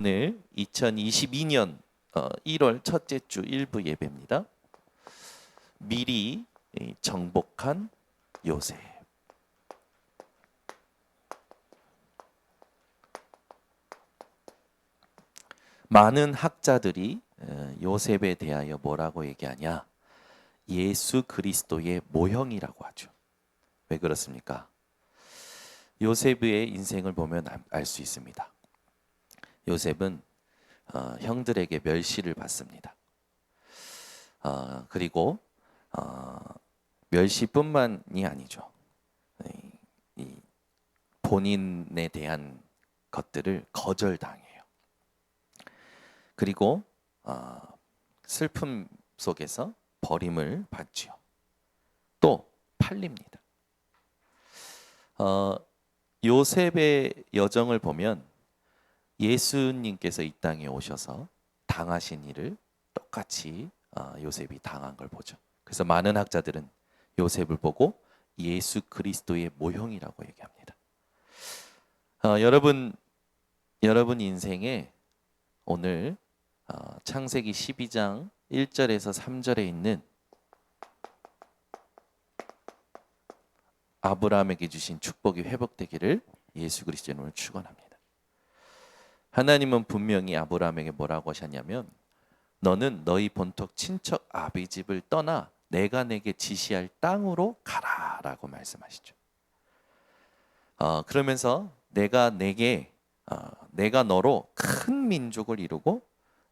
오늘 2022년 1월 첫째 주 일부 예배입니다. 미리 정복한 요셉. 많은 학자들이 요셉에 대하여 뭐라고 얘기하냐? 예수 그리스도의 모형이라고 하죠. 왜 그렇습니까? 요셉의 인생을 보면 알 수 있습니다. 요셉은 형들에게 멸시를 받습니다. 그리고 멸시뿐만이 아니죠. 이 본인에 대한 것들을 거절당해요. 그리고 슬픔 속에서 버림을 받지요. 또 팔립니다. 요셉의 여정을 보면 예수님께서 이 땅에 오셔서 당하신 일을 똑같이 요셉이 당한 걸 보죠. 그래서 많은 학자들은 요셉을 보고 예수 그리스도의 모형이라고 얘기합니다. 여러분 인생에 오늘 창세기 12장 1절에서 3절에 있는 아브라함에게 주신 축복이 회복되기를 예수 그리스도의 이름으로 축원합니다. 하나님은 분명히 아브라함에게 뭐라고 하셨냐면 너는 너희 본토 친척 아비 집을 떠나 내가 내게 지시할 땅으로 가라라고 말씀하시죠. 그러면서 내가 너로 큰 민족을 이루고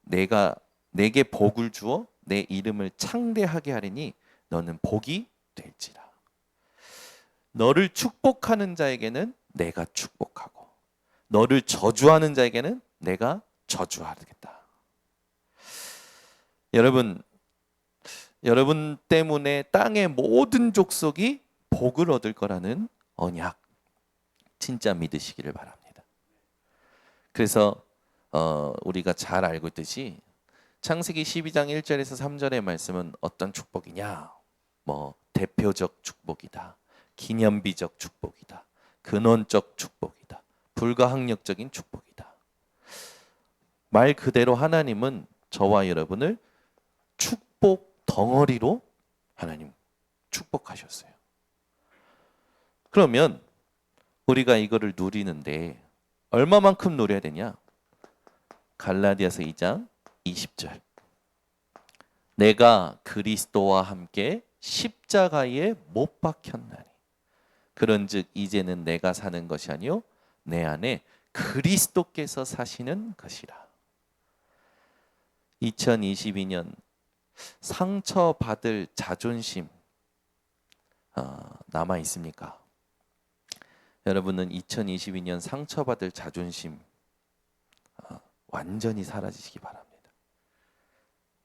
내가 내게 복을 주어 내 이름을 창대하게 하리니 너는 복이 될지라. 너를 축복하는 자에게는 내가 축복하고 너를 저주하는 자에게는 내가 저주하겠다. 여러분 때문에 땅의 모든 족속이 복을 얻을 거라는 언약 진짜 믿으시기를 바랍니다. 그래서 우리가 잘 알고 있듯이 창세기 12장 1절에서 3절의 말씀은 어떤 축복이냐? 대표적 축복이다. 기념비적 축복이다. 근원적 축복이다. 불가항력적인 축복이다. 말 그대로 하나님은 저와 여러분을 축복 덩어리로 하나님 축복하셨어요. 그러면 우리가 이거를 누리는데 얼마만큼 누려야 되냐? 갈라디아서 2장 20절. 내가 그리스도와 함께 십자가에 못 박혔나니 그런즉 이제는 내가 사는 것이 아니요 내 안에 그리스도께서 사시는 것이라. 2022년 상처받을 자존심 남아 있습니까? 여러분은 2022년 상처받을 자존심 완전히 사라지시기 바랍니다.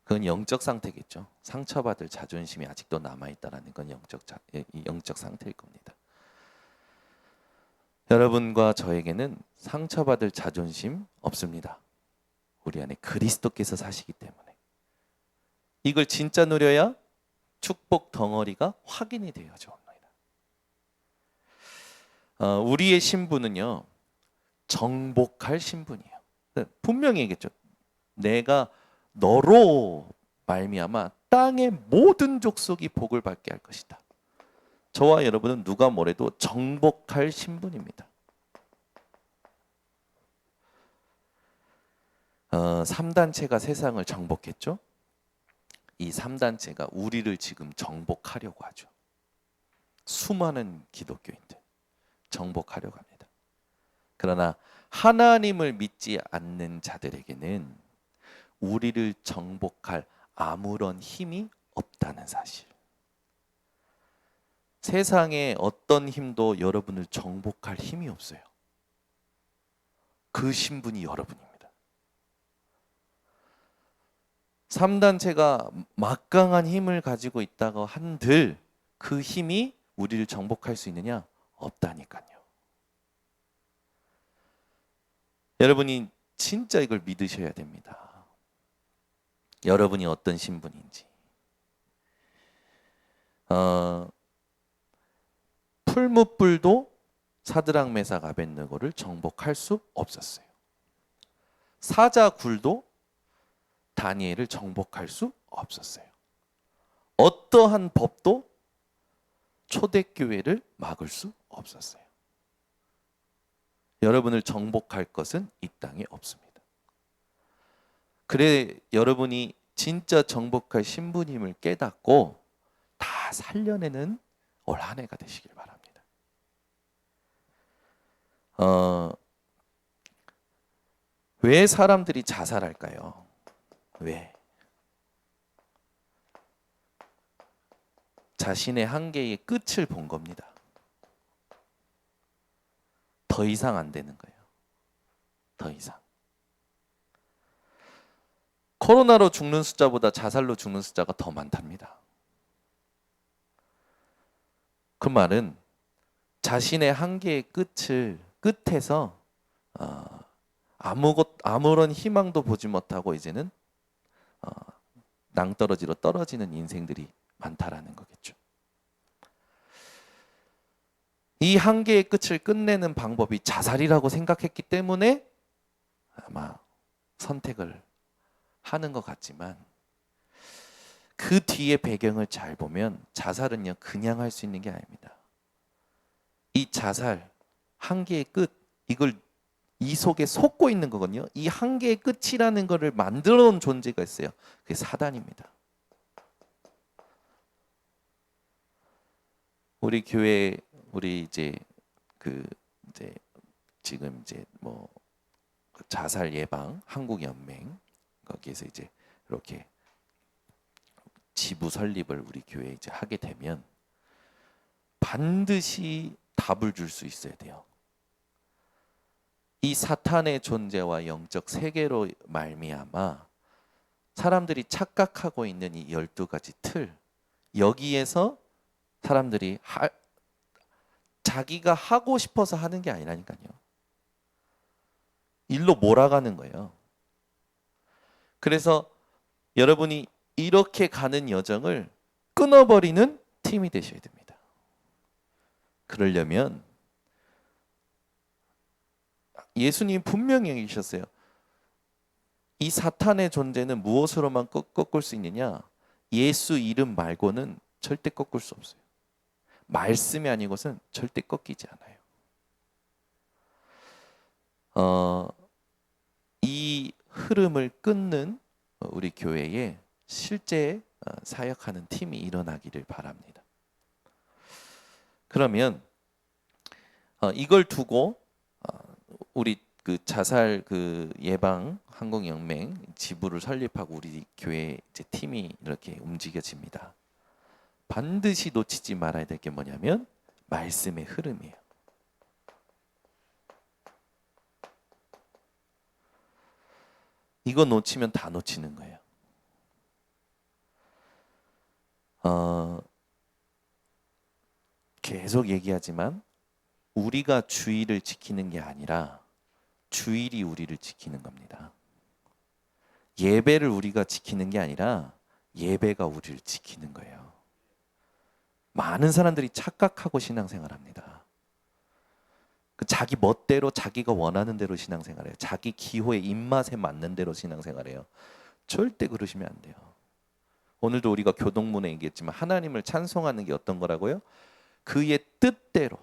그건 영적 상태겠죠. 상처받을 자존심이 아직도 남아있다는 건 영적 상태일 겁니다. 여러분과 저에게는 상처받을 자존심 없습니다. 우리 안에 그리스도께서 사시기 때문에. 이걸 진짜 누려야 축복 덩어리가 확인이 되어져 옵니다. 우리의 신분은요, 정복할 신분이에요. 분명히 얘기했죠. 내가 너로 말미암아 땅의 모든 족속이 복을 받게 할 것이다. 저와 여러분은 누가 뭐래도 정복할 신분입니다. 3단체가 세상을 정복했죠. 이 3단체가 우리를 지금 정복하려고 하죠. 수많은 기독교인들 정복하려고 합니다. 그러나 하나님을 믿지 않는 자들에게는 우리를 정복할 아무런 힘이 없다는 사실. 세상에 어떤 힘도 여러분을 정복할 힘이 없어요. 그 신분이 여러분입니다. 3단체가 막강한 힘을 가지고 있다고 한들 그 힘이 우리를 정복할 수 있느냐? 없다니까요. 여러분이 진짜 이걸 믿으셔야 됩니다. 여러분이 어떤 신분인지. 풀무불도 사드락 메삭 아벳느고를 정복할 수 없었어요. 사자굴도 다니엘을 정복할 수 없었어요. 어떠한 법도 초대교회를 막을 수 없었어요. 여러분을 정복할 것은 이 땅에 없습니다. 그래 여러분이 진짜 정복할 신부님을 깨닫고 다 살려내는 올 한 해가 되시길 바랍니다. 왜 사람들이 자살할까요? 왜? 자신의 한계의 끝을 본 겁니다. 더 이상 안 되는 거예요. 더 이상. 코로나로 죽는 숫자보다 자살로 죽는 숫자가 더 많답니다. 그 말은 자신의 한계의 끝에서 아무런 희망도 보지 못하고 이제는 낭떠러지로 떨어지는 인생들이 많다라는 거겠죠. 이 한계의 끝을 끝내는 방법이 자살이라고 생각했기 때문에 아마 선택을 하는 것 같지만 그 뒤에 배경을 잘 보면 자살은요 그냥 할 수 있는 게 아닙니다. 이 자살, 한계의 끝, 이걸 이 속에 속고 있는 거거든요. 이 한계의 끝이라는 것을 만들어 놓은 존재가 있어요. 그게 사단입니다. 우리 교회 우리 지금 이제 뭐 자살 예방 한국 연맹 거기에서 이제 이렇게 지부 설립을 우리 교회에 이제 하게 되면 반드시 답을 줄 수 있어야 돼요. 이 사탄의 존재와 영적 세계로 말미암아 사람들이 착각하고 있는 이 12가지 틀, 여기에서 사람들이 자기가 하고 싶어서 하는 게 아니라니까요. 일로 몰아가는 거예요. 그래서 여러분이 이렇게 가는 여정을 끊어버리는 팀이 되셔야 됩니다. 그러려면 예수님 분명히 얘기하셨어요. 이 사탄의 존재는 무엇으로만 꺾을 수 있느냐? 예수 이름 말고는 절대 꺾을 수 없어요. 말씀이 아니고선 절대 꺾이지 않아요. 이 흐름을 끊는 우리 교회에 실제 사역하는 팀이 일어나기를 바랍니다. 그러면 이걸 두고 우리 그 자살 그 예방 한국연맹 지부를 설립하고 우리 교회 이제 팀이 이렇게 움직여집니다. 반드시 놓치지 말아야 될 게 뭐냐면 말씀의 흐름이에요. 이거 놓치면 다 놓치는 거예요. 계속 얘기하지만 우리가 주의를 지키는 게 아니라 주일이 우리를 지키는 겁니다. 예배를 우리가 지키는 게 아니라 예배가 우리를 지키는 거예요. 많은 사람들이 착각하고 신앙생활합니다. 자기 멋대로 자기가 원하는 대로 신앙생활해요. 자기 기호의 입맛에 맞는 대로 신앙생활해요. 절대 그러시면 안 돼요. 오늘도 우리가 교동문에 얘기했지만 하나님을 찬송하는 게 어떤 거라고요? 그의 뜻대로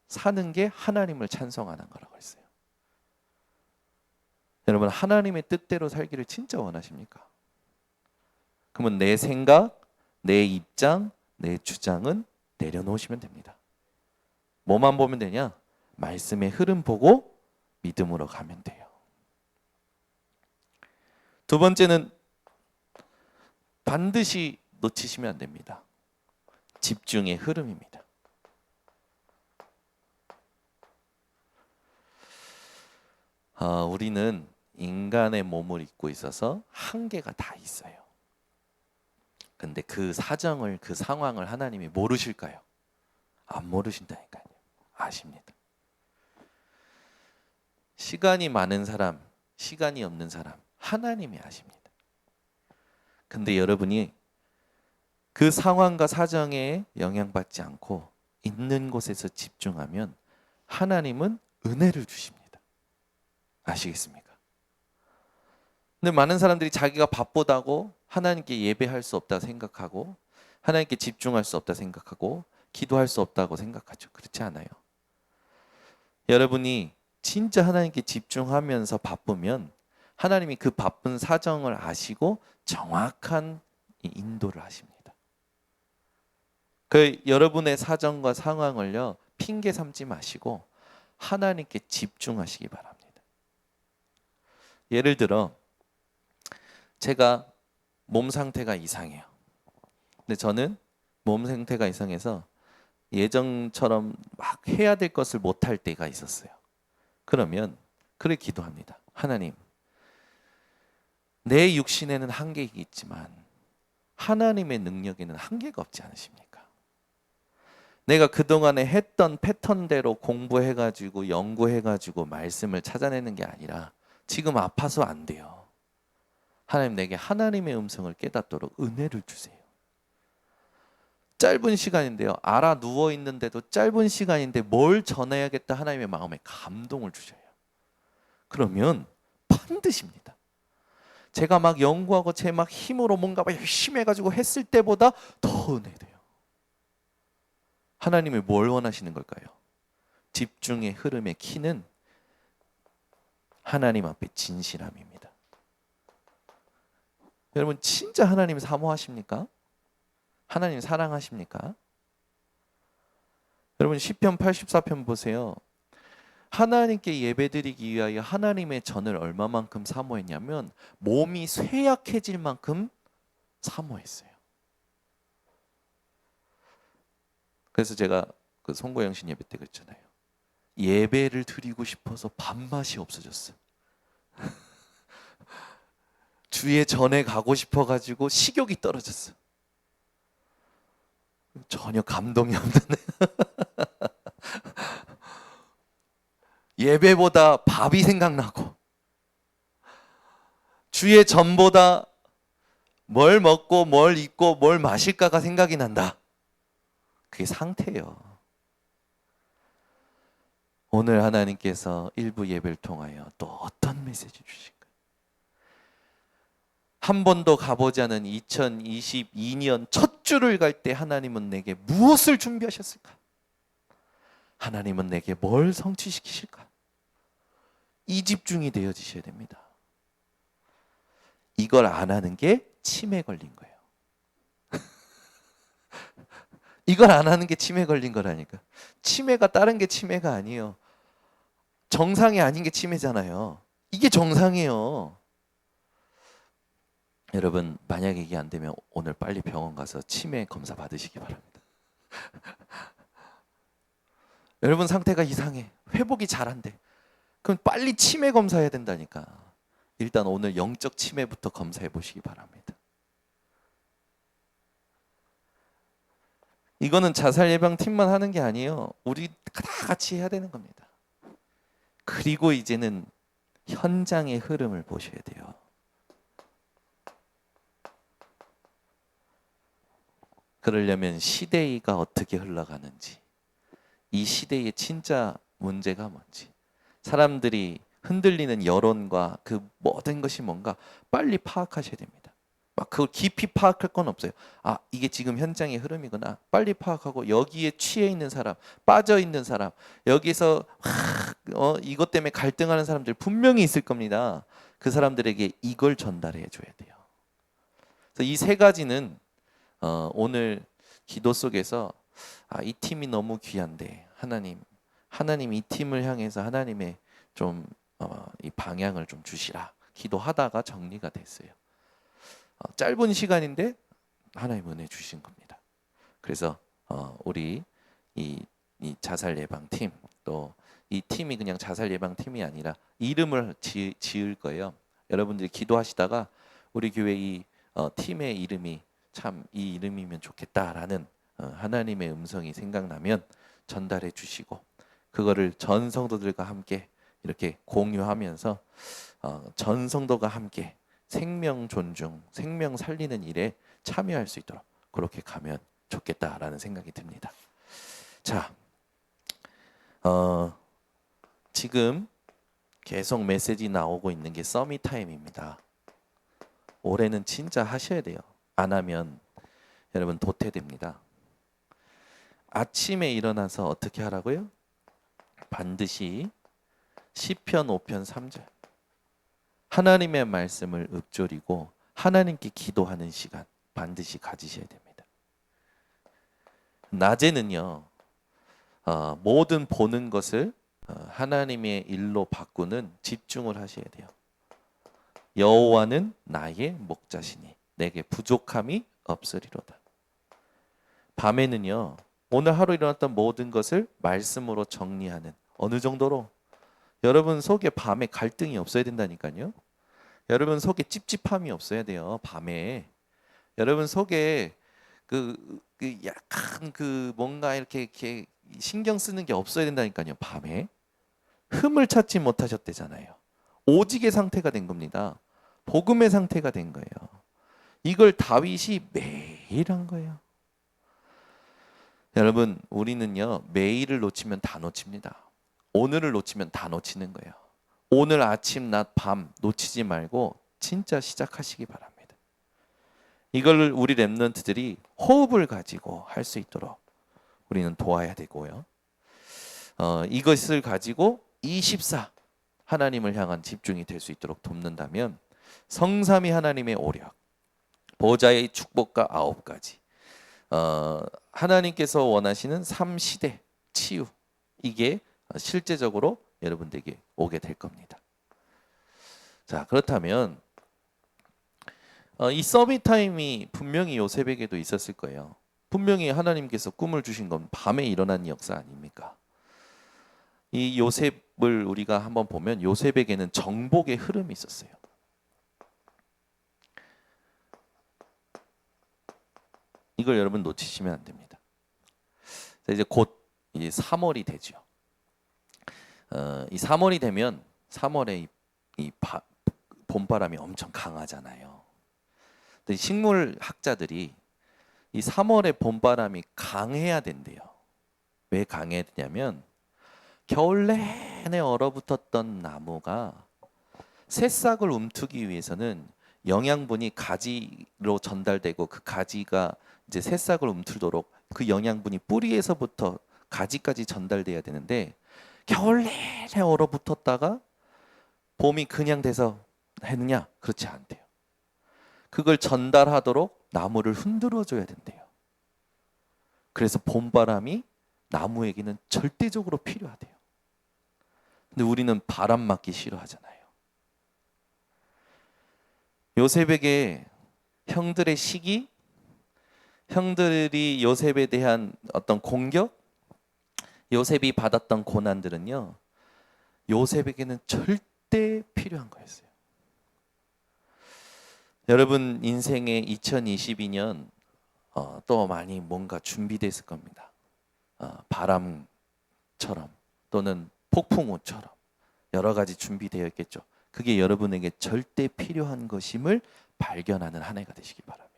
사는 게 하나님을 찬송하는 거라고 했어요. 여러분 하나님의 뜻대로 살기를 진짜 원하십니까? 그러면 내 생각, 내 입장, 내 주장은 내려놓으시면 됩니다. 뭐만 보면 되냐? 말씀의 흐름 보고 믿음으로 가면 돼요. 두 번째는 반드시 놓치시면 안 됩니다. 집중의 흐름입니다. 우리는 인간의 몸을 입고 있어서 한계가 다 있어요. 근데 그 사정을, 그 상황을 하나님이 모르실까요? 안 모르신다니까요. 아십니다. 시간이 많은 사람, 시간이 없는 사람, 하나님이 아십니다. 근데 여러분이 그 상황과 사정에 영향받지 않고 있는 곳에서 집중하면 하나님은 은혜를 주십니다. 아시겠습니까? 근데 많은 사람들이 자기가 바쁘다고 하나님께 예배할 수 없다 생각하고 하나님께 집중할 수 없다 생각하고 기도할 수 없다고 생각하죠. 그렇지 않아요. 여러분이 진짜 하나님께 집중하면서 바쁘면 하나님이 그 바쁜 사정을 아시고 정확한 인도를 하십니다. 그 여러분의 사정과 상황을요 핑계 삼지 마시고 하나님께 집중하시기 바랍니다. 예를 들어 제가 몸 상태가 이상해요. 근데 저는 몸 상태가 이상해서 예정처럼 막 해야 될 것을 못할 때가 있었어요. 그러면 그래 기도합니다. 하나님, 내 육신에는 한계가 있지만 하나님의 능력에는 한계가 없지 않으십니까? 내가 그동안에 했던 패턴대로 공부해가지고 연구해가지고 말씀을 찾아내는 게 아니라 지금 아파서 안 돼요. 하나님 내게 하나님의 음성을 깨닫도록 은혜를 주세요. 짧은 시간인데요. 알아 누워 있는데도 짧은 시간인데 뭘 전해야겠다 하나님의 마음에 감동을 주셔요. 그러면 반드시입니다. 제가 막 연구하고 제 막 힘으로 뭔가 열심히 해가지고 했을 때보다 더 은혜돼요. 하나님이 뭘 원하시는 걸까요? 집중의 흐름의 키는 하나님 앞에 진실함입니다. 여러분 진짜 하나님 사모하십니까? 하나님 사랑하십니까? 여러분 시편 84편 보세요. 하나님께 예배드리기 위하여 하나님의 전을 얼마만큼 사모했냐면 몸이 쇠약해질 만큼 사모했어요. 그래서 제가 그 송고영신 예배 때 그랬잖아요. 예배를 드리고 싶어서 밥맛이 없어졌어요. 주의 전에 가고 싶어가지고 식욕이 떨어졌어요. 전혀 감동이 없는 예배보다 밥이 생각나고 주의 전보다 뭘 먹고 뭘 입고 뭘 마실까가 생각이 난다. 그게 상태예요. 오늘 하나님께서 일부 예배를 통하여 또 어떤 메시지 주실까요? 한 번도 가보지 않은 2022년 첫 주를 갈 때 하나님은 내게 무엇을 준비하셨을까? 하나님은 내게 뭘 성취시키실까? 이 집중이 되어지셔야 됩니다. 이걸 안 하는 게 치매 걸린 거예요. 이걸 안 하는 게 치매 걸린 거라니까. 치매가 다른 게 치매가 아니에요. 정상이 아닌 게 치매잖아요. 이게 정상이에요. 여러분 만약에 이게 안 되면 오늘 빨리 병원 가서 치매 검사 받으시기 바랍니다. 여러분 상태가 이상해. 회복이 잘 안 돼. 그럼 빨리 치매 검사해야 된다니까. 일단 오늘 영적 치매부터 검사해 보시기 바랍니다. 이거는 자살 예방 팀만 하는 게 아니에요. 우리 다 같이 해야 되는 겁니다. 그리고 이제는 현장의 흐름을 보셔야 돼요. 그러려면 시대가 어떻게 흘러가는지, 이 시대의 진짜 문제가 뭔지, 사람들이 흔들리는 여론과 그 모든 것이 뭔가 빨리 파악하셔야 됩니다. 막 그걸 깊이 파악할 건 없어요. 아, 이게 지금 현장의 흐름이구나. 빨리 파악하고 여기에 취해 있는 사람, 빠져 있는 사람, 여기서 이것 때문에 갈등하는 사람들 분명히 있을 겁니다. 그 사람들에게 이걸 전달해 줘야 돼요. 그래서 이 세 가지는 오늘 기도 속에서 이 팀이 너무 귀한데 하나님 이 팀을 향해서 하나님의 좀 이 방향을 좀 주시라 기도하다가 정리가 됐어요. 짧은 시간인데 하나님 은혜 주신 겁니다. 그래서 우리 이 자살 예방 팀 또 이 팀이 그냥 자살 예방 팀이 아니라 이름을 지을 거예요. 여러분들이 기도하시다가 우리 교회 이 팀의 이름이 참 이 이름이면 좋겠다라는 하나님의 음성이 생각나면 전달해 주시고 그거를 전 성도들과 함께 이렇게 공유하면서 전 성도가 함께 생명 존중, 생명 살리는 일에 참여할 수 있도록 그렇게 가면 좋겠다라는 생각이 듭니다. 자, 지금 계속 메시지 나오고 있는 게 서밋 타임입니다. 올해는 진짜 하셔야 돼요. 안 하면 여러분 도태됩니다. 아침에 일어나서 어떻게 하라고요? 반드시 시편 5편 3절 하나님의 말씀을 읊조리고 하나님께 기도하는 시간 반드시 가지셔야 됩니다. 낮에는요 모든 보는 것을 하나님의 일로 바꾸는 집중을 하셔야 돼요. 여호와는 나의 목자시니 내게 부족함이 없으리로다. 밤에는요 오늘 하루 일어났던 모든 것을 말씀으로 정리하는, 어느 정도로 여러분 속에 밤에 갈등이 없어야 된다니까요. 여러분 속에 찝찝함이 없어야 돼요. 밤에 여러분 속에 그 약간 그 뭔가 이렇게 신경 쓰는 게 없어야 된다니까요. 밤에 흠을 찾지 못하셨대잖아요. 오직의 상태가 된 겁니다. 복음의 상태가 된 거예요. 이걸 다윗이 매일 한 거예요. 여러분 우리는요 매일을 놓치면 다 놓칩니다. 오늘을 놓치면 다 놓치는 거예요. 오늘 아침 낮 밤 놓치지 말고 진짜 시작하시기 바랍니다. 이걸 우리 렘넌트들이 호흡을 가지고 할 수 있도록 우리는 도와야 되고요. 이것을 가지고 24 하나님을 향한 집중이 될 수 있도록 돕는다면 성삼위 하나님의 오력, 보좌의 축복과 9가지, 하나님께서 원하시는 3시대 치유, 이게 실제적으로 여러분들에게 오게 될 겁니다. 자, 그렇다면 이 서밋 타임이 분명히 요셉에게도 있었을 거예요. 분명히 하나님께서 꿈을 주신 건 밤에 일어난 역사 아닙니까? 이 요셉을 우리가 한번 보면 요셉에게는 정복의 흐름이 있었어요. 이걸 여러분 놓치시면 안 됩니다. 자, 이제 곧 이제 3월이 되죠. 이 3월이 되면 3월에 봄바람이 엄청 강하잖아요. 근데 식물학자들이 이 3월에 봄바람이 강해야 된대요. 왜 강해야 되냐면 겨울 내내 얼어붙었던 나무가 새싹을 움트기 위해서는 영양분이 가지로 전달되고 그 가지가 이제 새싹을 움틀도록 그 영양분이 뿌리에서부터 가지까지 전달돼야 되는데 겨울 내내 얼어붙었다가 봄이 그냥 돼서 했느냐? 그렇지 않대요. 그걸 전달하도록 나무를 흔들어 줘야 된대요. 그래서 봄바람이 나무에게는 절대적으로 필요하대요. 근데 우리는 바람 맞기 싫어하잖아요. 요셉에게 형들의 시기, 형들이 요셉에 대한 어떤 공격, 요셉이 받았던 고난들은요, 요셉에게는 절대 필요한 거였어요. 여러분 인생의 2022년 또 많이 뭔가 준비됐을 겁니다. 바람처럼 또는 폭풍우처럼 여러 가지 준비되어 있겠죠. 그게 여러분에게 절대 필요한 것임을 발견하는 한 해가 되시기 바랍니다.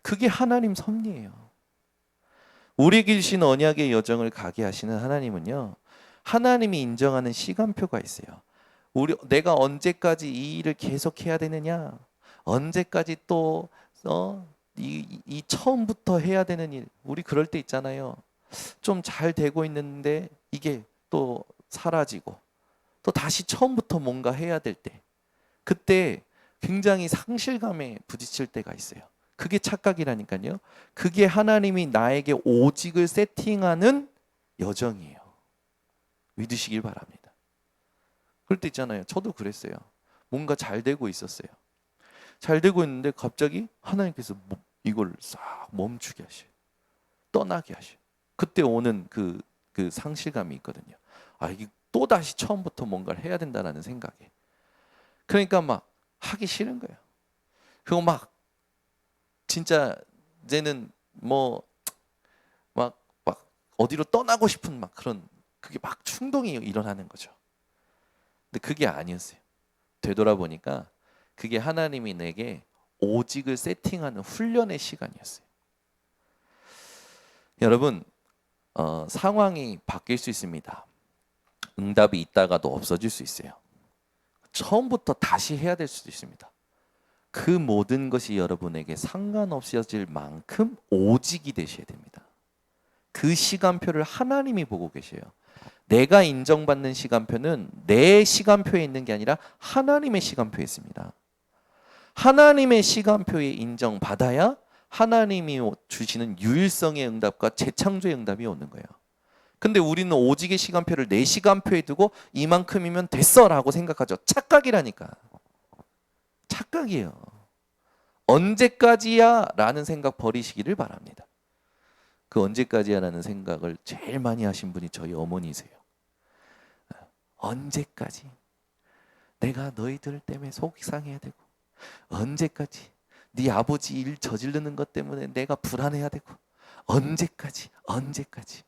그게 하나님 섭리예요. 우리에게 주신 언약의 여정을 가게 하시는 하나님은요, 하나님이 인정하는 시간표가 있어요. 내가 언제까지 이 일을 계속해야 되느냐, 언제까지 또 이 처음부터 해야 되는 일, 우리 그럴 때 있잖아요. 좀 잘 되고 있는데 이게 또 사라지고 또 다시 처음부터 뭔가 해야 될 때, 그때 굉장히 상실감에 부딪힐 때가 있어요. 그게 착각이라니까요. 그게 하나님이 나에게 오직을 세팅하는 여정이에요. 믿으시길 바랍니다. 그럴 때 있잖아요. 저도 그랬어요. 뭔가 잘 되고 있었어요. 잘 되고 있는데 갑자기 하나님께서 이걸 싹 멈추게 하셔요. 떠나게 하셔요. 그때 오는 그 상실감이 있거든요. 이게 또 다시 처음부터 뭔가를 해야 된다는 생각에. 그러니까 막 하기 싫은 거예요. 그리고 막 진짜 이제는 막 어디로 떠나고 싶은 막 그런, 그게 막 충동이 일어나는 거죠. 근데 그게 아니었어요. 되돌아보니까 그게 하나님이 내게 오직을 세팅하는 훈련의 시간이었어요. 여러분 상황이 바뀔 수 있습니다. 응답이 있다가도 없어질 수 있어요. 처음부터 다시 해야 될 수도 있습니다. 그 모든 것이 여러분에게 상관없어질 만큼 오직이 되셔야 됩니다. 그 시간표를 하나님이 보고 계셔요. 내가 인정받는 시간표는 내 시간표에 있는 게 아니라 하나님의 시간표에 있습니다. 하나님의 시간표에 인정받아야 하나님이 주시는 유일성의 응답과 재창조의 응답이 오는 거예요. 근데 우리는 오직의 시간표를 내 시간표에 두고 이만큼이면 됐어라고 생각하죠. 착각이라니까. 착각이에요. 언제까지야? 라는 생각 버리시기를 바랍니다. 그 언제까지야 라는 생각을 제일 많이 하신 분이 저희 어머니세요. 언제까지? 내가 너희들 때문에 속 상해야 되고, 언제까지? 네 아버지 일 저지르는 것 때문에 내가 불안해야 되고, 언제까지? 언제까지?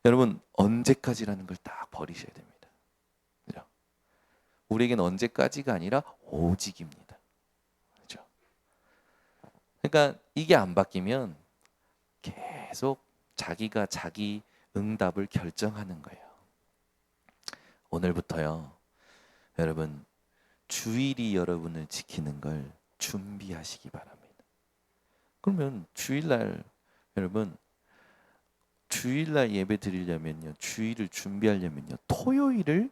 여러분, 언제까지라는 걸 딱 버리셔야 됩니다. 그죠? 우리에게는 언제까지가 아니라 오직입니다. 그죠? 그러니까 이게 안 바뀌면 계속 자기가 자기 응답을 결정하는 거예요. 오늘부터요, 여러분, 주일이 여러분을 지키는 걸 준비하시기 바랍니다. 그러면 주일날, 여러분, 주일날 예배 드리려면요, 주일을 준비하려면요, 토요일을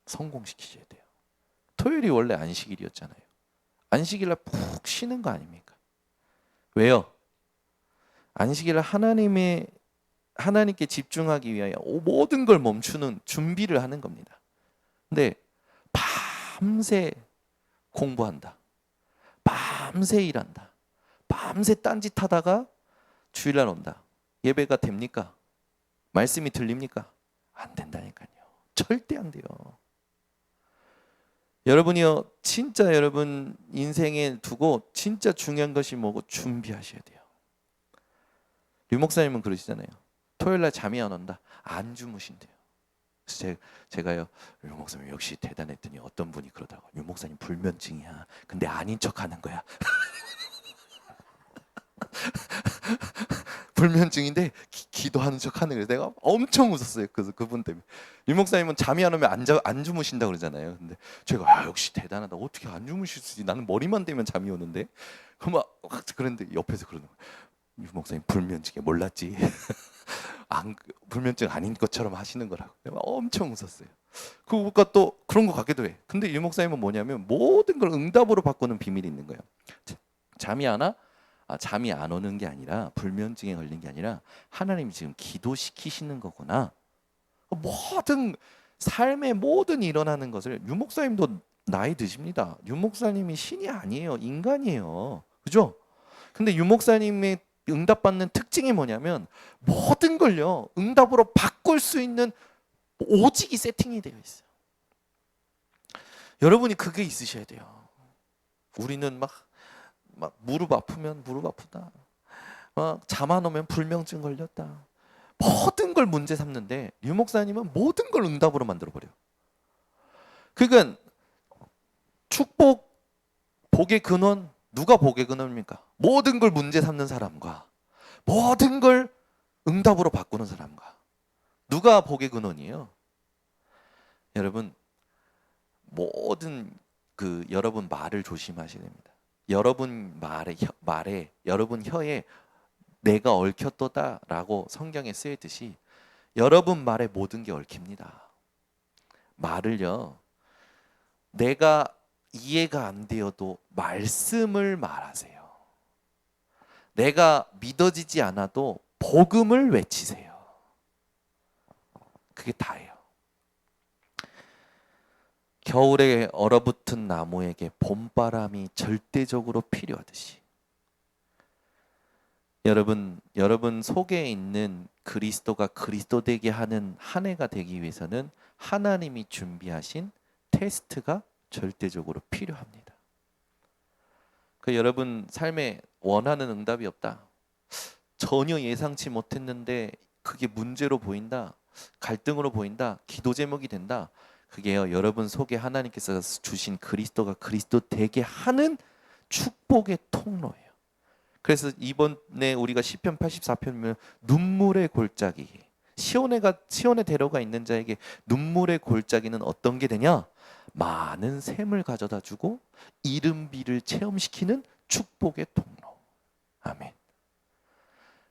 성공시키셔야 돼요. 토요일이 원래 안식일이었잖아요. 안식일날 푹 쉬는 거 아닙니까? 왜요? 안식일을 하나님께 집중하기 위하여 모든 걸 멈추는 준비를 하는 겁니다. 근데 밤새 공부한다, 밤새 일한다, 밤새 딴짓하다가 주일날 온다. 예배가 됩니까? 말씀이 들립니까? 안 된다니까요. 절대 안 돼요. 여러분이요, 진짜 여러분 인생에 두고 진짜 중요한 것이 뭐고 준비하셔야 돼요. 류 목사님은 그러시잖아요. 토요일날 잠이 안 온다. 안 주무신대요. 그래서 제가요, 류 목사님 역시 대단했더니 어떤 분이 그러더라고요. 류 목사님 불면증이야. 근데 아닌 척하는 거야. 불면증인데 기도하는 척하는 거예요. 내가 엄청 웃었어요. 그래서 그분 때문에. 유 목사님은 잠이 안 오면 안 주무신다 그러잖아요. 근데 제가 역시 대단하다. 어떻게 안 주무실 수 있지? 나는 머리만 대면 잠이 오는데. 그런데 옆에서 그러는 거예요. 유 목사님 불면증에 몰랐지. 불면증 아닌 것처럼 하시는 거라고. 내가 엄청 웃었어요. 그거가 또 그런 것 같기도 해. 근데 유 목사님은 뭐냐면 모든 걸 응답으로 바꾸는 비밀이 있는 거예요. 잠이 안 와? 잠이 안 오는 게 아니라, 불면증에 걸린 게 아니라 하나님이 지금 기도시키시는 거구나. 모든 삶의 모든 일어나는 것을, 유 목사님도 나이 드십니다. 유 목사님이 신이 아니에요. 인간이에요. 그죠? 근데 유 목사님의 응답받는 특징이 뭐냐면 모든 걸요, 응답으로 바꿀 수 있는 오직이 세팅이 되어 있어요. 여러분이 그게 있으셔야 돼요. 우리는 막 무릎 아프면 무릎 아프다, 잠 안 오면 불면증 걸렸다, 모든 걸 문제 삼는데 류 목사님은 모든 걸 응답으로 만들어 버려요. 그러니까 축복, 복의 근원, 누가 복의 근원입니까? 모든 걸 문제 삼는 사람과 모든 걸 응답으로 바꾸는 사람과. 누가 복의 근원이에요? 여러분, 모든 여러분 말을 조심하셔야 됩니다. 여러분 말에 여러분 혀에 내가 얽혔도다라고 성경에 쓰여있듯이 여러분 말에 모든 게 얽힙니다. 말을요, 내가 이해가 안 되어도 말씀을 말하세요. 내가 믿어지지 않아도 복음을 외치세요. 그게 다예요. 겨울에 얼어붙은 나무에게 봄바람이 절대적으로 필요하듯이, 여러분 속에 있는 그리스도가 그리스도 되게 하는 한 해가 되기 위해서는 하나님이 준비하신 테스트가 절대적으로 필요합니다. 여러분 삶에 원하는 응답이 없다, 전혀 예상치 못했는데 그게 문제로 보인다, 갈등으로 보인다, 기도 제목이 된다, 그게요, 여러분 속에 하나님께서 주신 그리스도가 그리스도 되게 하는 축복의 통로예요. 그래서 이번에 우리가 시편 84편이면 눈물의 골짜기, 시온에 데려가 있는 자에게 눈물의 골짜기는 어떤 게 되냐? 많은 샘을 가져다 주고 이른비를 체험시키는 축복의 통로. 아멘.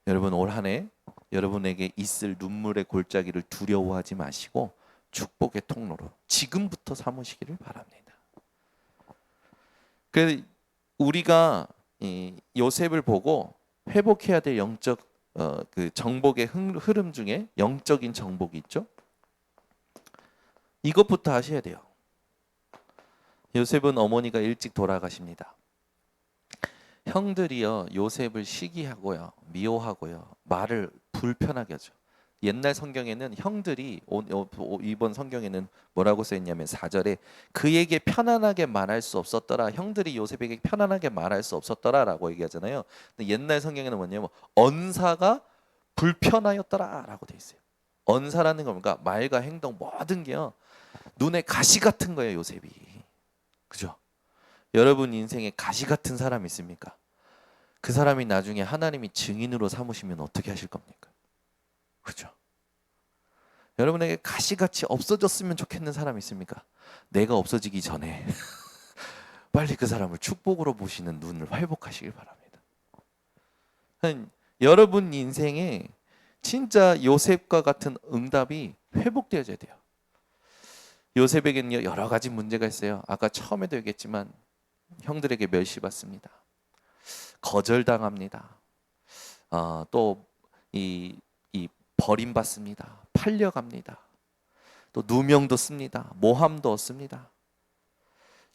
여러분, 올 한 해 여러분에게 있을 눈물의 골짜기를 두려워하지 마시고 축복의 통로로 지금부터 삼으시기를 바랍니다. 그 우리가 이 요셉을 보고 회복해야 될 영적 그 정복의 흐름 중에 영적인 정복이 있죠. 이것부터 하셔야 돼요. 요셉은 어머니가 일찍 돌아가십니다. 형들이요 요셉을 시기하고요 미워하고요 말을 불편하게 하죠. 옛날 성경에는 형들이 이번 성경에는 뭐라고 써있냐면 4절에 그에게 편안하게 말할 수 없었더라. 형들이 요셉에게 편안하게 말할 수 없었더라라고 얘기하잖아요. 근데 옛날 성경에는 뭐냐면 언사가 불편하였더라라고 돼 있어요. 언사라는 겁니까? 말과 행동 모든 게요 눈에 가시 같은 거예요. 요셉이. 그죠? 여러분 인생에 가시 같은 사람 있습니까? 그 사람이 나중에 하나님이 증인으로 삼으시면 어떻게 하실 겁니까? 그죠? 여러분에게 가시같이 없어졌으면 좋겠는 사람 있습니까? 내가 없어지기 전에 빨리 그 사람을 축복으로 보시는 눈을 회복하시길 바랍니다. 여러분 인생에 진짜 요셉과 같은 응답이 회복되어져야 돼요. 요셉에게는 여러 가지 문제가 있어요. 아까 처음에도 얘기했지만 형들에게 멸시받습니다. 거절당합니다. 또 이 버림받습니다. 팔려갑니다. 또 누명도 씁니다. 모함도 얻습니다.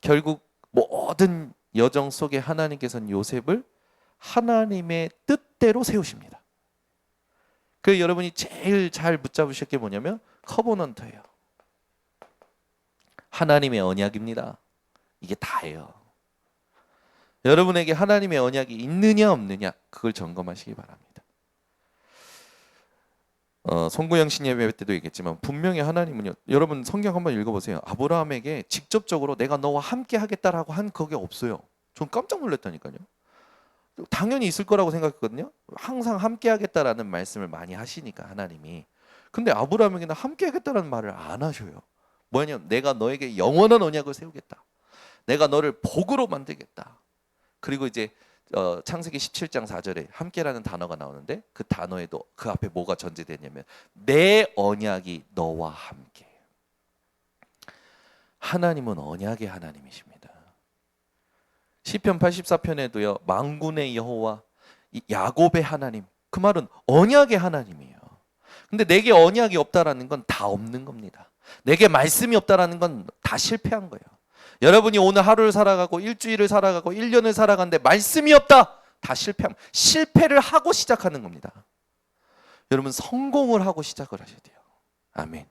결국 모든 여정 속에 하나님께서는 요셉을 하나님의 뜻대로 세우십니다. 그 여러분이 제일 잘 붙잡으실 게 뭐냐면 커버넌트예요. 하나님의 언약입니다. 이게 다예요. 여러분에게 하나님의 언약이 있느냐 없느냐 그걸 점검하시기 바랍니다. 송구영신 예배 때도 얘기했지만 분명히 하나님은요. 여러분 성경 한번 읽어보세요. 아브라함에게 직접적으로 내가 너와 함께 하겠다라고 한 그게 없어요. 전 깜짝 놀랐다니까요. 당연히 있을 거라고 생각했거든요. 항상 함께 하겠다라는 말씀을 많이 하시니까 하나님이. 근데 아브라함에게는 함께 하겠다라는 말을 안 하셔요. 뭐냐면 내가 너에게 영원한 언약을 세우겠다. 내가 너를 복으로 만들겠다. 그리고 이제 창세기 17장 4절에 함께라는 단어가 나오는데 그 단어에도 그 앞에 뭐가 전제되냐면 내 언약이 너와 함께. 하나님은 언약의 하나님이십니다. 시편 84편에도요 만군의 여호와 야곱의 하나님, 그 말은 언약의 하나님이에요. 근데 내게 언약이 없다라는 건 다 없는 겁니다. 내게 말씀이 없다라는 건 다 실패한 거예요. 여러분이 오늘 하루를 살아가고 일주일을 살아가고 1년을 살아가는데 말씀이 없다. 다 실패를 하고 시작하는 겁니다. 여러분 성공을 하고 시작을 하셔야 돼요. 아멘.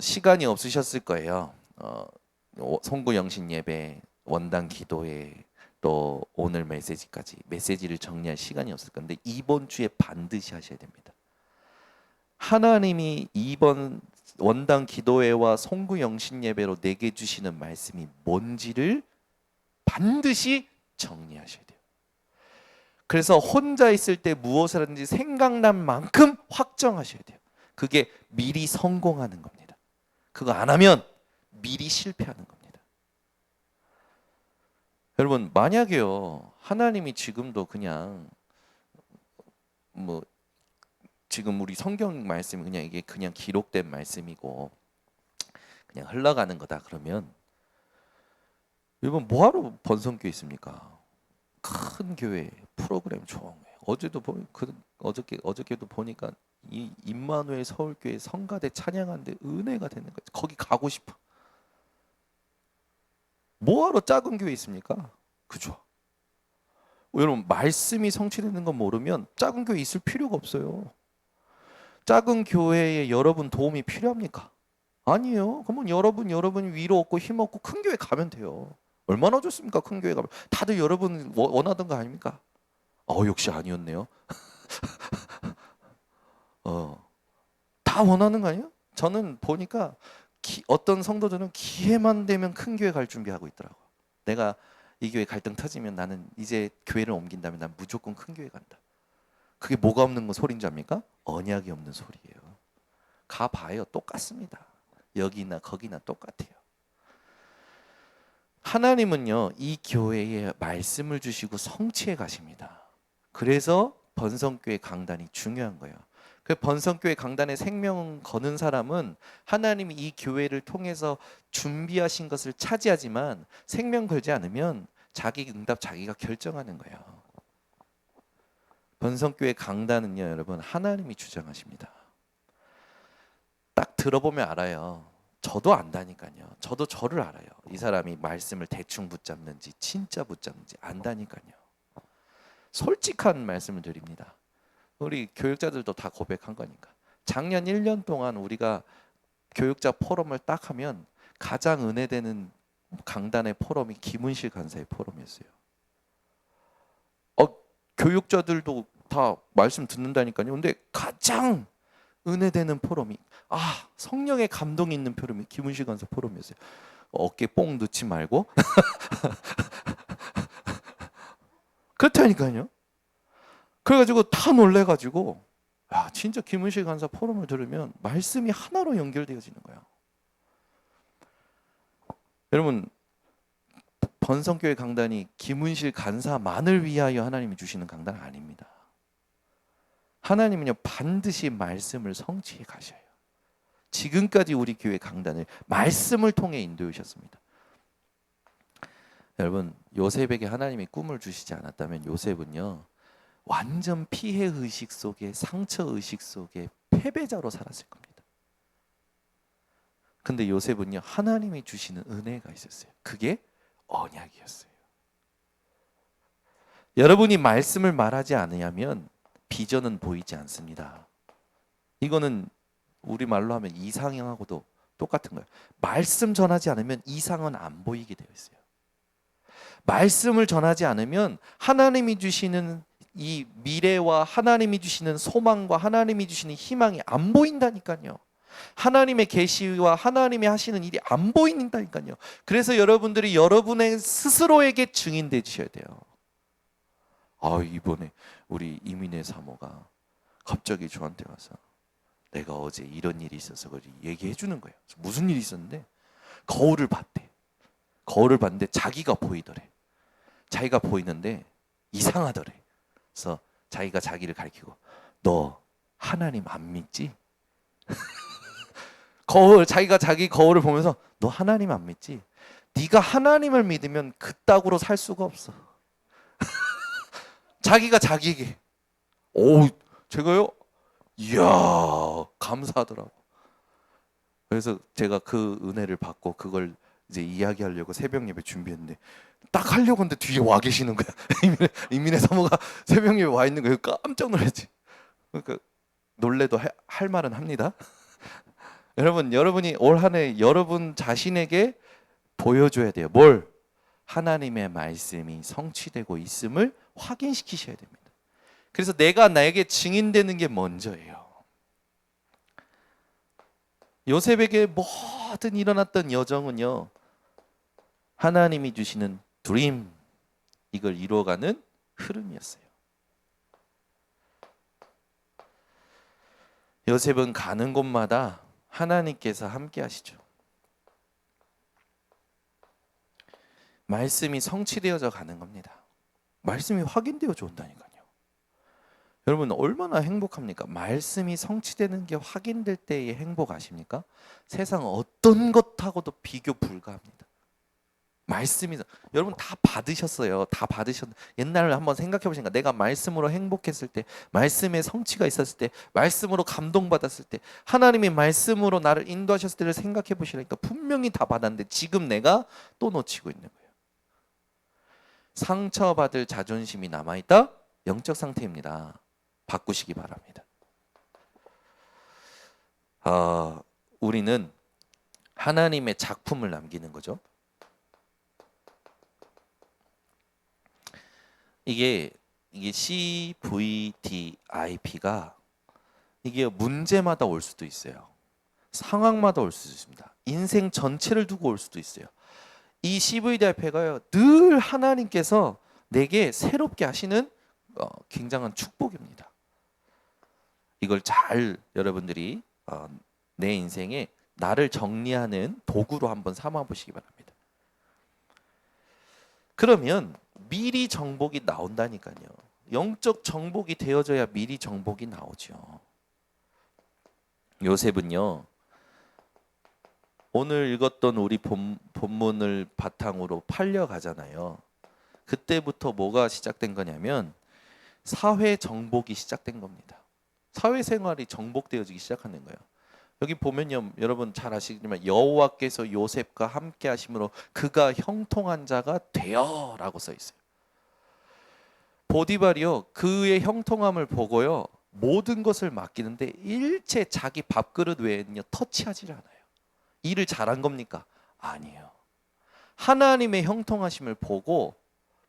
시간이 없으셨을 거예요. 송구 영신 예배, 원당 기도회, 또 오늘 메시지를 정리할 시간이 없을 건데 이번 주에 반드시 하셔야 됩니다. 하나님이 이번 원당 기도회와 송구 영신 예배로 내게 주시는 말씀이 뭔지를 반드시 정리하셔야 돼요. 그래서 혼자 있을 때 무엇을 하든지 생각난 만큼 확정하셔야 돼요. 그게 미리 성공하는 겁니다. 그거 안 하면 미리 실패하는 겁니다. 여러분 만약에요 하나님이 지금도 그냥 지금 우리 성경 말씀이 그냥 이게 그냥 기록된 말씀이고 그냥 흘러가는 거다 그러면 여러분 뭐하러 번성교회 있습니까? 큰 교회 프로그램 좋은 거예요. 어저께도 보니까 이 임마누엘 서울교회 성가대 찬양하는데 은혜가 되는 거예요. 거기 가고 싶어. 뭐하러 작은 교회 있습니까? 그죠? 여러분 말씀이 성취되는 건 모르면 작은 교회 있을 필요가 없어요. 작은 교회에 여러분 도움이 필요합니까? 아니에요. 그러면 여러분 위로 얻고 힘 얻고 큰 교회 가면 돼요. 얼마나 좋습니까? 큰 교회 가면 다들 여러분 원하던 거 아닙니까? 역시 아니었네요. 다 원하는 거 아니에요? 저는 보니까 어떤 성도들은 기회만 되면 큰 교회 갈 준비하고 있더라고. 내가 이 교회 갈등 터지면 나는 이제 교회를 옮긴다면 난 무조건 큰 교회 간다. 그게 뭐가 없는 거 소리인 줄 압니까? 언약이 없는 소리예요. 가봐요. 똑같습니다. 여기나 거기나 똑같아요. 하나님은요, 이 교회에 말씀을 주시고 성취해 가십니다. 그래서 번성교회 강단이 중요한 거예요. 그 번성교회 강단에 생명 거는 사람은 하나님이 이 교회를 통해서 준비하신 것을 차지하지만 생명 걸지 않으면 자기 응답 자기가 결정하는 거예요. 번성교회 강단은요, 여러분, 하나님이 주장하십니다. 딱 들어보면 알아요. 저도 안다니까요. 저도 저를 알아요. 이 사람이 말씀을 대충 붙잡는지 진짜 붙잡는지 안다니까요. 솔직한 말씀을 드립니다. 우리 교육자들도 다 고백한 거니까. 작년 1년 동안 우리가 교육자 포럼을 딱 하면 가장 은혜되는 강단의 포럼이 김은실 간사의 포럼이었어요. 교육자들도 다 말씀 듣는다니까요. 근데 가장 은혜되는 포럼이 성령의 감동이 있는 포럼이 김은실 간사 포럼이었어요. 어깨 뽕 넣지 말고 그렇다니까요. 그래가지고 다 놀래가지고 진짜 김은실 간사 포럼을 들으면 말씀이 하나로 연결되어지는 거예요. 여러분, 번성교회 강단이 김은실 간사만을 위하여 하나님이 주시는 강단은 아닙니다. 하나님은요, 반드시 말씀을 성취해 가셔요. 지금까지 우리 교회 강단을 말씀을 통해 인도해 오셨습니다. 여러분, 요셉에게 하나님이 꿈을 주시지 않았다면 요셉은요, 완전 피해 의식 속에, 상처 의식 속에 패배자로 살았을 겁니다. 근데 요셉은요, 하나님이 주시는 은혜가 있었어요. 그게 언약이었어요. 여러분이 말씀을 말하지 않으면 비전은 보이지 않습니다. 이거는 우리말로 하면 이상형하고도 똑같은 거예요. 말씀 전하지 않으면 이상은 안 보이게 되어 있어요. 말씀을 전하지 않으면 하나님이 주시는 이 미래와 하나님이 주시는 소망과 하나님이 주시는 희망이 안 보인다니까요. 하나님의 계시와 하나님이 하시는 일이 안 보인다니까요. 그래서 여러분들이 여러분의 스스로에게 증인 되셔야 돼요. 이번에 우리 이민혜 사모가 갑자기 저한테 와서 내가 어제 이런 일이 있어서 얘기해 주는 거예요. 무슨 일이 있었는데 거울을 봤대. 거울을 봤는데 자기가 보이더래. 자기가 보이는데 이상하더래. 그래서 자기가 자기를 가리키고 너 하나님 안 믿지? 자기가 자기 거울을 보면서 너 하나님 안 믿지? 네가 하나님을 믿으면 그따구로 살 수가 없어. 자기가 자기에게. 제가요? 이야, 감사하더라고. 그래서 제가 그 은혜를 받고 그걸 이제 이야기하려고 새벽 예배 준비했는데 딱 하려고 했는데 뒤에 와 계시는 거야. 이민혜 사모가 새벽 예배 와 있는 거예요. 깜짝 놀랐지. 그러니까 놀래도 할 말은 합니다. 여러분이 올 한 해 여러분 자신에게 보여줘야 돼요. 뭘? 하나님의 말씀이 성취되고 있음을 확인시키셔야 됩니다. 그래서 내가 나에게 증인되는 게 먼저예요. 요셉에게 모든 일어났던 여정은요, 하나님이 주시는 드림, 이걸 이루어가는 흐름이었어요. 요셉은 가는 곳마다 하나님께서 함께 하시죠. 말씀이 성취되어져 가는 겁니다. 말씀이 확인되어져 온다니까요. 여러분 얼마나 행복합니까? 말씀이 성취되는 게 확인될 때의 행복 아십니까? 세상 어떤 것하고도 비교 불가합니다. 말씀이, 여러분 다 받으셨어요. 다 받으셨는데 옛날을 한번 생각해 보시니까 내가 말씀으로 행복했을 때, 말씀의 성취가 있었을 때, 말씀으로 감동받았을 때, 하나님이 말씀으로 나를 인도하셨을 때를 생각해 보시니까 분명히 다 받았는데 지금 내가 또 놓치고 있는 거예요. 상처받을 자존심이 남아있다? 영적 상태입니다. 바꾸시기 바랍니다. 우리는 하나님의 작품을 남기는 거죠. 이게 CVDIP가 이게 문제마다 올 수도 있어요. 상황마다 올 수도 있습니다. 인생 전체를 두고 올 수도 있어요. 이 CVDIP가요, 늘 하나님께서 내게 새롭게 하시는 굉장한 축복입니다. 이걸 잘 여러분들이 내 인생에 나를 정리하는 도구로 한번 삼아 보시기 바랍니다. 그러면 미리 정복이 나온다니까요. 영적 정복이 되어져야 미리 정복이 나오죠. 요셉은요, 오늘 읽었던 우리 본문을 바탕으로 팔려가잖아요. 그때부터 뭐가 시작된 거냐면 사회 정복이 시작된 겁니다. 사회생활이 정복되어지기 시작하는 거예요. 여기 보면요, 여러분 잘 아시지만 여호와께서 요셉과 함께 하심으로 그가 형통한 자가 되어라고 써 있어요. 보디발이요, 그의 형통함을 보고요, 모든 것을 맡기는데 일체 자기 밥그릇 외에는요 터치하지 않아요. 일을 잘한 겁니까? 아니에요. 하나님의 형통하심을 보고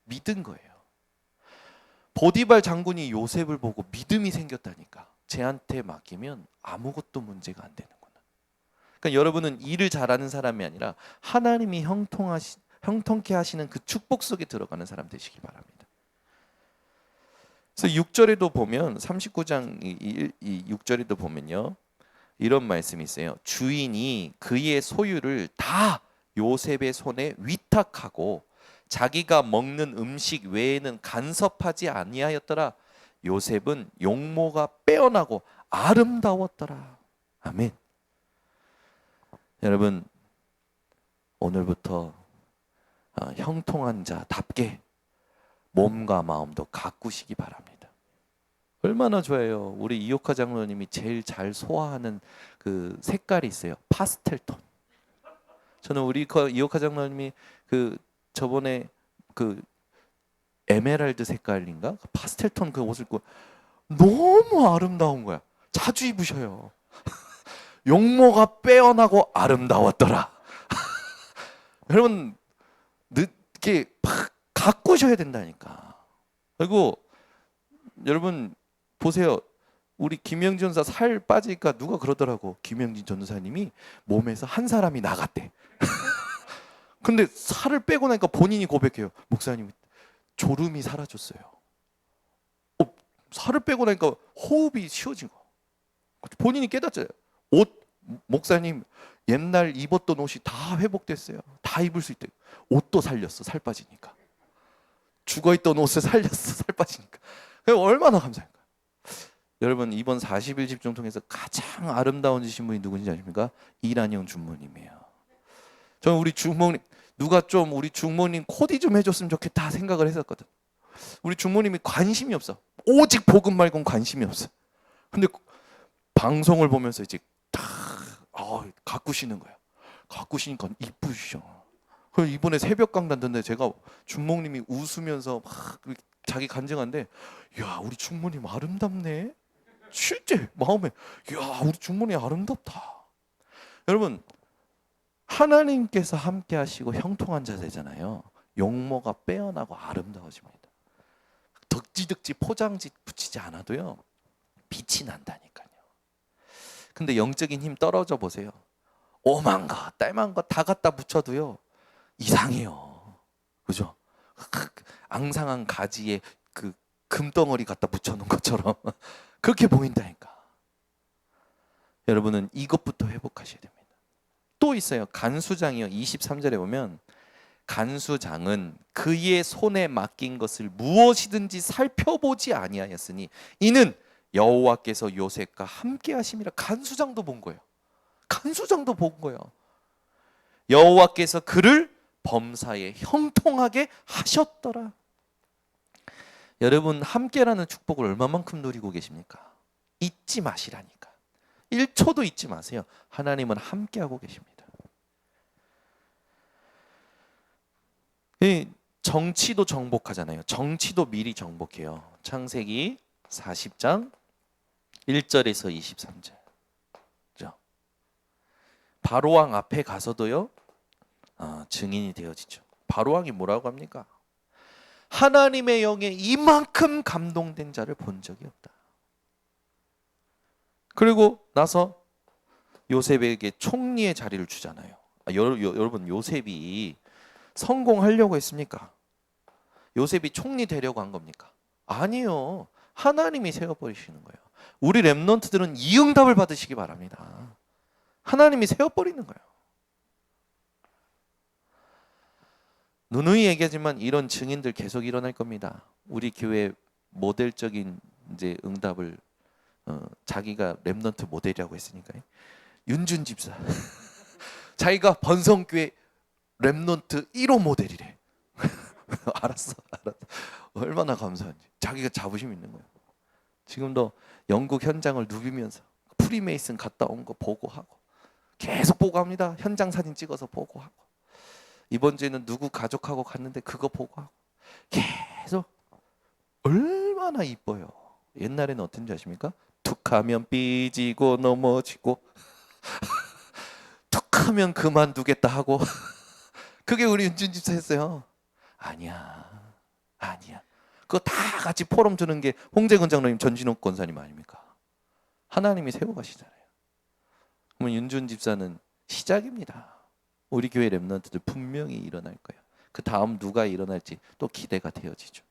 믿은 거예요. 보디발 장군이 요셉을 보고 믿음이 생겼다니까. 쟤한테 맡기면 아무것도 문제가 안 되는구나. 그러니까 여러분은 일을 잘하는 사람이 아니라 하나님이 형통케 하시는 그 축복 속에 들어가는 사람 되시길 바랍니다. 그래서 6절에도 보면 39장 6절에도 보면요, 이런 말씀이 있어요. 주인이 그의 소유를 다 요셉의 손에 위탁하고 자기가 먹는 음식 외에는 간섭하지 아니하였더라. 요셉은 용모가 빼어나고 아름다웠더라. 아멘. 여러분, 오늘부터 형통한 자답게 몸과 마음도 가꾸시기 바랍니다. 얼마나 좋아요. 우리 이옥화 장로님이 제일 잘 소화하는 그 색깔이 있어요. 파스텔 톤. 저는 우리 이옥화 장로님이 그 저번에 그 에메랄드 색깔인가? 파스텔 톤 그 옷을 입고 너무 아름다운 거야. 자주 입으셔요. 용모가 빼어나고 아름다웠더라. 여러분, 이렇게 팍 가꾸셔야 된다니까. 그리고 여러분 보세요. 우리 김영진 전사 살 빠지니까 누가 그러더라고. 김영진 전도사님이 몸에서 한 사람이 나갔대. 근데 살을 빼고 나니까 본인이 고백해요. 목사님, 졸음이 사라졌어요. 살을 빼고 나니까 호흡이 쉬워진 거. 본인이 깨닫잖아요. 목사님, 옛날 입었던 옷이 다 회복됐어요. 다 입을 수 있대. 옷도 살렸어. 살 빠지니까. 죽어있던 옷을 살렸어. 살 빠지니까. 얼마나 감사할까요? 여러분, 이번 40일 집중 통해서 가장 아름다워지신 분이 누군지 아십니까? 이란영 주모님이에요. 저는 우리 주모님, 누가 좀 우리 주모님 코디 좀 해줬으면 좋겠다 생각을 했었거든. 우리 주모님이 관심이 없어. 오직 복음 말고는 관심이 없어. 근데 방송을 보면서 이제 딱 가꾸시는 거예요. 가꾸시니까 이쁘시죠. 그래서 이번에 새벽 강단 듣는데 제가 주모님이 웃으면서 막 자기 간증한데, 야, 우리 주모님 아름답네. 실제 마음에, 야, 우리 주모님 아름답다. 여러분, 하나님께서 함께 하시고 형통한 자 되잖아요. 용모가 빼어나고 아름다워집니다. 덕지덕지 포장지 붙이지 않아도요, 빛이 난다니까요. 근데 영적인 힘 떨어져 보세요. 오만 것, 딸만 것 다 갖다 붙여도요, 이상해요. 그죠? 앙상한 가지에 그 금덩어리 갖다 붙여놓은 것처럼 그렇게 보인다니까. 여러분은 이것부터 회복하셔야 됩니다. 또 있어요. 간수장이요. 23절에 보면 간수장은 그의 손에 맡긴 것을 무엇이든지 살펴보지 아니하였으니 이는 여호와께서 요셉과 함께 하심이라. 간수장도 본 거예요. 간수장도 본 거예요. 여호와께서 그를 범사에 형통하게 하셨더라. 여러분, 함께라는 축복을 얼마만큼 누리고 계십니까? 잊지 마시라니까. 1초도 잊지 마세요. 하나님은 함께하고 계십니다. 정치도 정복하잖아요. 정치도 미리 정복해요. 창세기 40장 1절에서 23절. 그죠? 바로왕 앞에 가서도요, 증인이 되어지죠. 바로왕이 뭐라고 합니까? 하나님의 영에 이만큼 감동된 자를 본 적이 없다. 그리고 나서 요셉에게 총리의 자리를 주잖아요. 여러분, 요셉이 성공하려고 했습니까? 요셉이 총리 되려고 한 겁니까? 아니요. 하나님이 세워버리시는 거예요. 우리 렘넌트들은 이 응답을 받으시기 바랍니다. 하나님이 세워버리는 거예요. 누누이 얘기하지만 이런 증인들 계속 일어날 겁니다. 우리 교회 모델적인 이제 응답을 자기가 렘넌트 모델이라고 했으니까요. 윤준 집사 자기가 번성교회 렘넌트 1호 모델이래. 알았어. 얼마나 감사한지. 자기가 자부심 있는 거예요. 지금도 영국 현장을 누비면서 프리메이슨 갔다 온 거 보고하고 계속 보고합니다. 현장 사진 찍어서 보고하고 이번 주에는 누구 가족하고 갔는데 그거 보고하고 계속. 얼마나 이뻐요. 옛날에는 어떤지 아십니까? 툭하면 삐지고 넘어지고 툭하면 그만두겠다 하고 그게 우리 윤준 집사 했어요. 아니야. 그거 다 같이 포럼 주는 게 홍재근 장로님, 전진욱 권사님 아닙니까? 하나님이 세워가시잖아요. 그러면 윤준 집사는 시작입니다. 우리 교회 렘넌트들 분명히 일어날 거예요. 그 다음 누가 일어날지 또 기대가 되어지죠.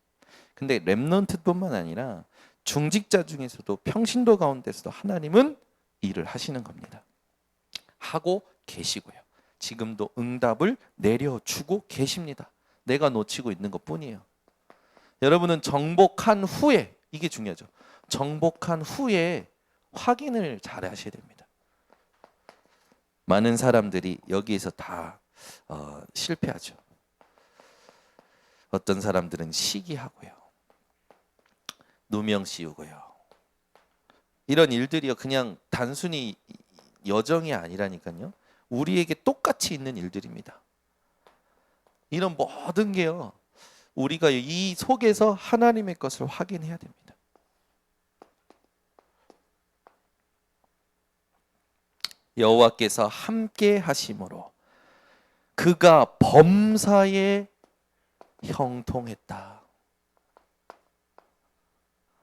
근데 렘넌트뿐만 아니라 중직자 중에서도 평신도 가운데서도 하나님은 일을 하시는 겁니다. 하고 계시고요. 지금도 응답을 내려주고 계십니다. 내가 놓치고 있는 것뿐이에요. 여러분은 정복한 후에, 이게 중요하죠. 정복한 후에 확인을 잘 하셔야 됩니다. 많은 사람들이 여기에서 다 실패하죠. 어떤 사람들은 시기하고요, 누명 씌우고요. 이런 일들이요, 그냥 단순히 여정이 아니라니까요. 우리에게 똑같이 있는 일들입니다. 이런 모든 게요, 우리가 이 속에서 하나님의 것을 확인해야 됩니다. 여호와께서 함께 하심으로 그가 범사에 형통했다.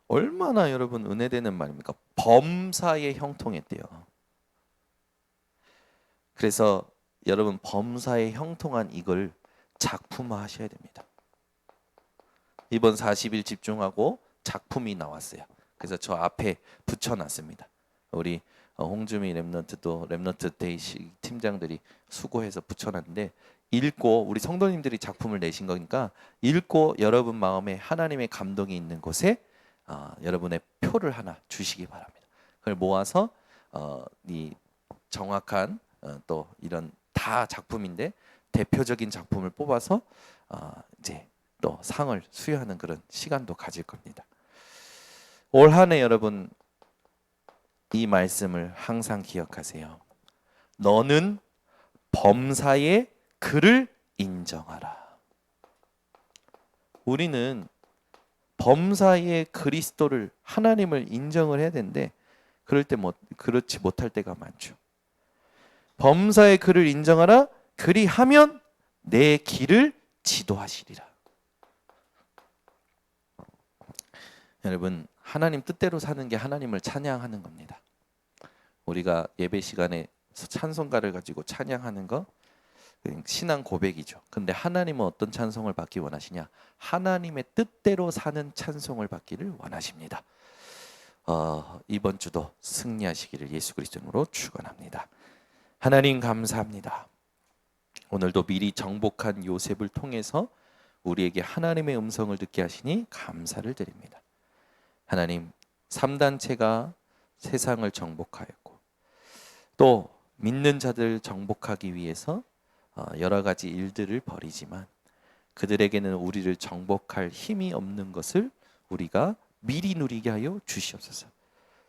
얼마나 여러분 은혜되는 말입니까? 범사에 형통했대요. 그래서 여러분 범사에 형통한 이걸 작품화 하셔야 됩니다. 이번 40일 집중하고 작품이 나왔어요. 그래서 저 앞에 붙여놨습니다. 우리 홍주미 렘넌트도 렘넌트 데이 팀장들이 수고해서 붙여놨는데, 읽고 우리 성도님들이 작품을 내신 거니까 읽고 여러분 마음에 하나님의 감동이 있는 곳에 여러분의 표를 하나 주시기 바랍니다. 그걸 모아서 이 정확한 또 이런 다 작품인데 대표적인 작품을 뽑아서 이제 또 상을 수여하는 그런 시간도 가질 겁니다. 올 한 해 여러분 이 말씀을 항상 기억하세요. 너는 범사에 그를 인정하라. 우리는 범사에 그리스도를, 하나님을 인정을 해야 되는데 그럴 때 그렇지 못할 때가 많죠. 범사에 그를 인정하라. 그리하면 내 길을 지도하시리라. 여러분, 하나님 뜻대로 사는 게 하나님을 찬양하는 겁니다. 우리가 예배 시간에 찬송가를 가지고 찬양하는 거 신앙 고백이죠. 근데 하나님은 어떤 찬송을 받기 원하시냐? 하나님의 뜻대로 사는 찬송을 받기를 원하십니다. 이번 주도 승리하시기를 예수 그리스도로 축원합니다. 하나님 감사합니다. 오늘도 미리 정복한 요셉을 통해서 우리에게 하나님의 음성을 듣게 하시니 감사를 드립니다. 하나님, 3단체가 세상을 정복하였고 또 믿는 자들 정복하기 위해서 여러 가지 일들을 벌이지만 그들에게는 우리를 정복할 힘이 없는 것을 우리가 미리 누리게 하여 주시옵소서.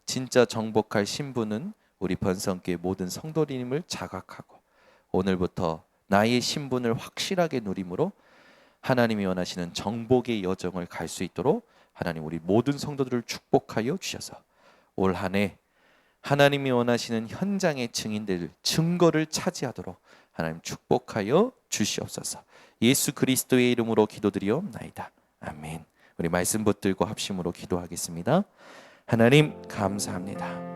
진짜 정복할 신분은 우리 번성교회 모든 성도님을 자각하고 오늘부터 나의 신분을 확실하게 누림으로 하나님이 원하시는 정복의 여정을 갈 수 있도록 하나님 우리 모든 성도들을 축복하여 주셔서 올 한 해 하나님이 원하시는 현장의 증인들 증거를 차지하도록 하나님 축복하여 주시옵소서. 예수 그리스도의 이름으로 기도드리옵나이다. 아멘. 우리 말씀 붙들고 합심으로 기도하겠습니다. 하나님 감사합니다.